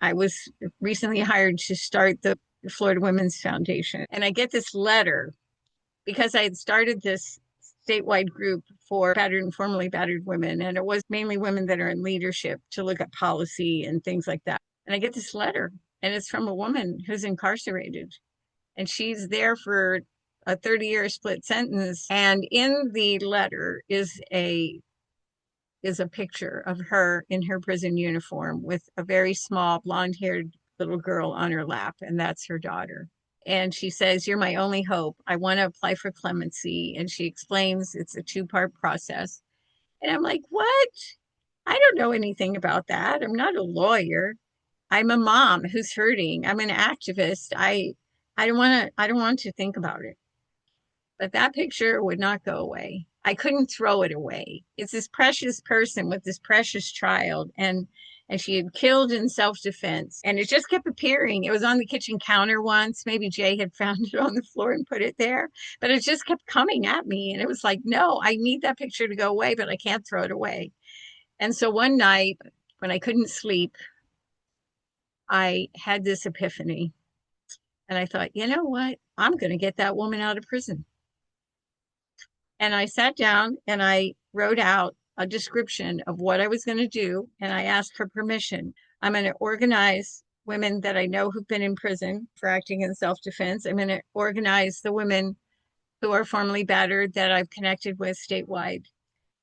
I was recently hired to start the Florida Women's Foundation. And I get this letter because I had started this statewide group for battered and formerly battered women. And it was mainly women that are in leadership to look at policy and things like that. And I get this letter, and it's from a woman who's incarcerated. And she's there for a 30-year split sentence. And in the letter is a picture of her in her prison uniform with a very small blonde-haired little girl on her lap, and that's her daughter. And she says, "You're my only hope. I want to apply for clemency." And she explains it's a two-part process. And I'm like, "What? I don't know anything about that. I'm not a lawyer. I'm a mom who's hurting. I'm an activist. I don't want to think about it." But that picture would not go away. I couldn't throw it away. It's this precious person with this precious child, and she had killed in self-defense, and it just kept appearing. It was on the kitchen counter once. Maybe Jay had found it on the floor and put it there, but it just kept coming at me, and it was like, no, I need that picture to go away, but I can't throw it away. And so one night when I couldn't sleep, I had this epiphany, and I thought, you know what? I'm going to get that woman out of prison. And I sat down and I wrote out a description of what I was going to do. And I asked for permission. I'm going to organize women that I know who've been in prison for acting in self-defense. I'm going to organize the women who are formerly battered that I've connected with statewide.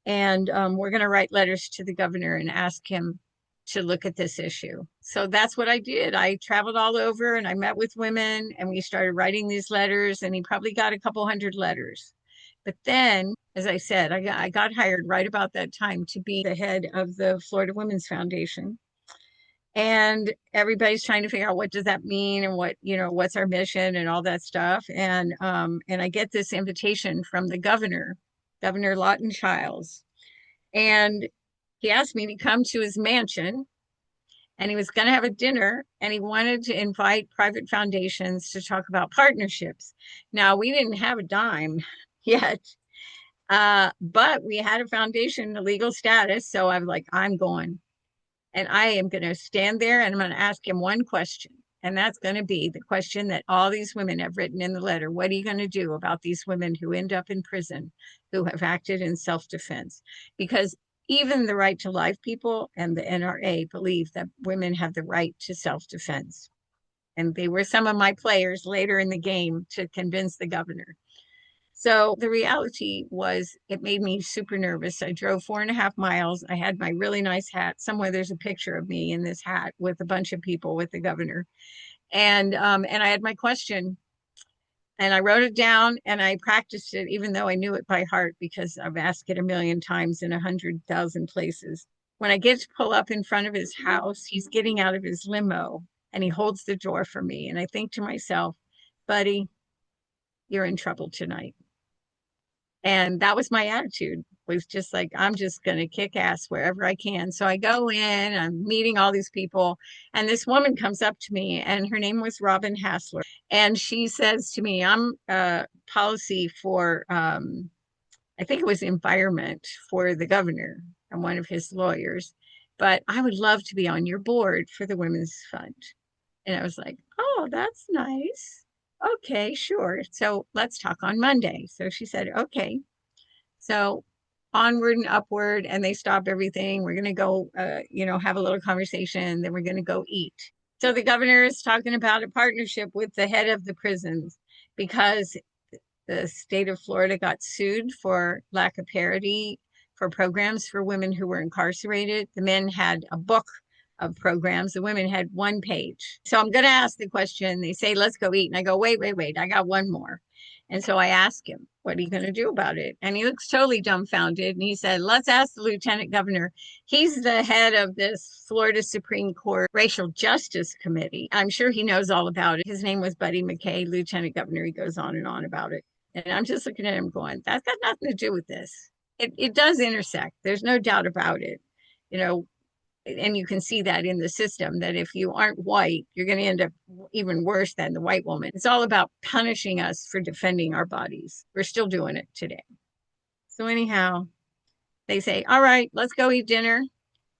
And we're going to write letters to the governor and ask him to look at this issue. So that's what I did. I traveled all over and I met with women and we started writing these letters, and he probably got a couple hundred letters. But then, as I said, I got hired right about that time to be the head of the Florida Women's Foundation. And everybody's trying to figure out what does that mean and what's our mission and all that stuff. And I get this invitation from the governor, Governor Lawton Chiles. And he asked me to come to his mansion, and he was going to have a dinner, and he wanted to invite private foundations to talk about partnerships. Now, we didn't have a dime yet, but we had a foundation, a legal status. So I was like, I'm going, and I am going to stand there and I'm going to ask him one question. And that's going to be the question that all these women have written in the letter. What are you going to do about these women who end up in prison, who have acted in self-defense? Because even the Right to Life people and the NRA believe that women have the right to self-defense. And they were some of my players later in the game to convince the governor. So the reality was it made me super nervous. I drove 4.5 miles. I had my really nice hat. Somewhere there's a picture of me in this hat with a bunch of people with the governor. And I had my question, and I wrote it down and I practiced it, even though I knew it by heart because I've asked it a million times in 100,000 places. When I get to pull up in front of his house, he's getting out of his limo and he holds the door for me. And I think to myself, buddy, you're in trouble tonight. And that was my attitude, was just like, I'm just going to kick ass wherever I can. So I go in, I'm meeting all these people, and this woman comes up to me, and her name was Robin Hassler. And she says to me, I'm policy for, I think it was environment for the governor. I'm one of his lawyers, but I would love to be on your board for the Women's Fund. And I was like, oh, that's nice. Okay, sure. So let's talk on Monday. So she said, okay. So onward and upward, and they stop everything. We're going to go, have a little conversation. Then we're going to go eat. So the governor is talking about a partnership with the head of the prisons because the state of Florida got sued for lack of parity for programs for women who were incarcerated. The men had a book of programs. The women had one page. So I'm going to ask the question. They say, let's go eat. And I go, wait. I got one more. And so I ask him, what are you going to do about it? And he looks totally dumbfounded. And he said, let's ask the lieutenant governor. He's the head of this Florida Supreme Court Racial Justice Committee. I'm sure he knows all about it. His name was Buddy McKay, lieutenant governor. He goes on and on about it. And I'm just looking at him going, that's got nothing to do with this. It does intersect. There's no doubt about it. And you can see that in the system, that if you aren't white, you're going to end up even worse than the white woman. It's all about punishing us for defending our bodies. We're still doing it today. So anyhow, they say, all right, let's go eat dinner.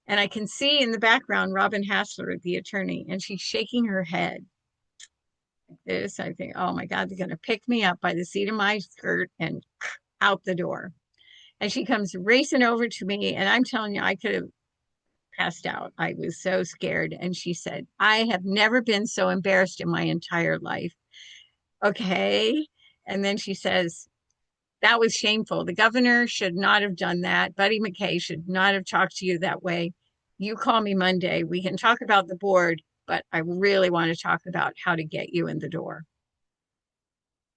And I can see in the background Robin Hassler, the attorney, and she's shaking her head. This, I think, oh my God, they're going to pick me up by the seat of my skirt and out the door. And she comes racing over to me, and I'm telling you, I could have passed out. I was so scared. And she said, I have never been so embarrassed in my entire life. Okay. And then she says, that was shameful. The governor should not have done that. Buddy McKay should not have talked to you that way. You call me Monday. We can talk about the board, but I really want to talk about how to get you in the door.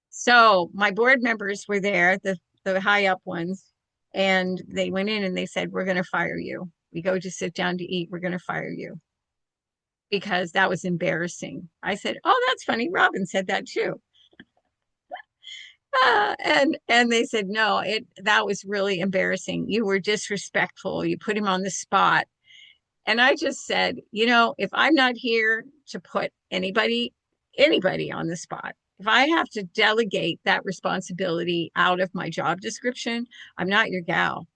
So my board members were there, the high up ones, and they went in and they said, we're going to fire you. We go to sit down to eat. We're going to fire you because that was embarrassing. I said, oh, that's funny. Robin said that too. And they said, no, that was really embarrassing. You were disrespectful. You put him on the spot. And I just said, if I'm not here to put anybody on the spot, if I have to delegate that responsibility out of my job description, I'm not your gal.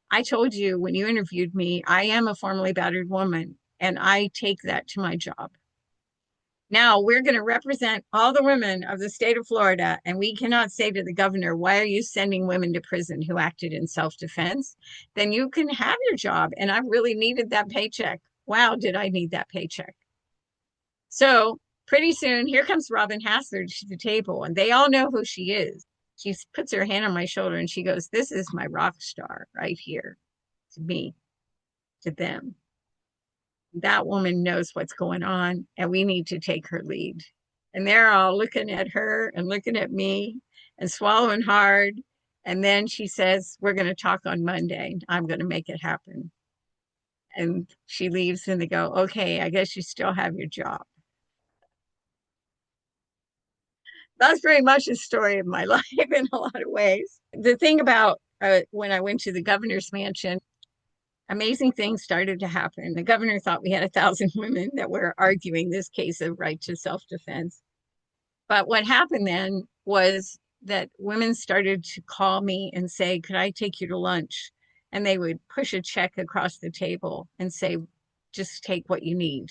I told you when you interviewed me, I am a formerly battered woman, and I take that to my job. Now we're going to represent all the women of the state of Florida, and we cannot say to the governor, why are you sending women to prison who acted in self-defense? Then you can have your job. And I really needed that paycheck. Wow, did I need that paycheck? So pretty soon, here comes Robin Hassler to the table, and they all know who she is. She puts her hand on my shoulder and she goes, this is my rock star right here, to me, to them. That woman knows what's going on, and we need to take her lead. And they're all looking at her and looking at me and swallowing hard. And then she says, we're going to talk on Monday. I'm going to make it happen. And she leaves and they go, okay, I guess you still have your job. That's very much a story of my life in a lot of ways. The thing about when I went to the governor's mansion, amazing things started to happen. The governor thought we had 1,000 women that were arguing this case of right to self-defense. But what happened then was that women started to call me and say, could I take you to lunch? And they would push a check across the table and say, just take what you need.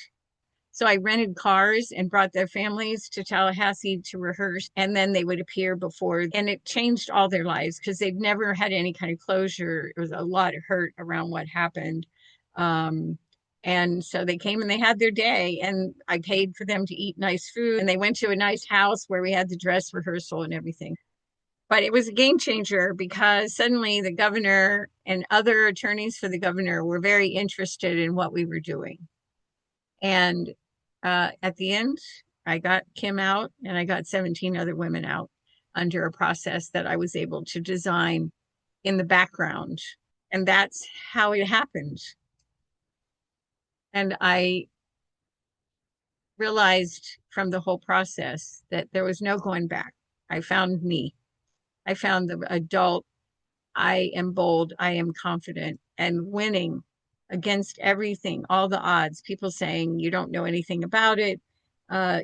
So I rented cars and brought their families to Tallahassee to rehearse, and then they would appear before, and it changed all their lives because they'd never had any kind of closure. It was a lot of hurt around what happened. And so they came and they had their day, and I paid for them to eat nice food, and they went to a nice house where we had the dress rehearsal and everything. But it was a game changer because suddenly the governor and other attorneys for the governor were very interested in what we were doing. And at the end, I got Kim out and I got 17 other women out under a process that I was able to design in the background. And that's how it happened. And I realized from the whole process that there was no going back. I found me. I found the adult. I am bold. I am confident and winning against everything, all the odds. People saying you don't know anything about it.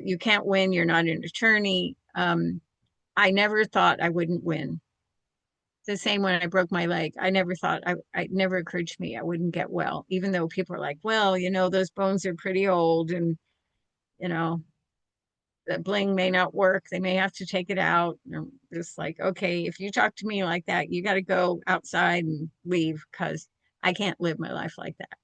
You can't win. You're not an attorney. I never thought I wouldn't win. The same when I broke my leg. I never thought, it never occurred to me I wouldn't get well, even though people are like, well, those bones are pretty old and, you know, the bling may not work. They may have to take it out. I'm just like, okay, if you talk to me like that, you got to go outside and leave because I can't live my life like that.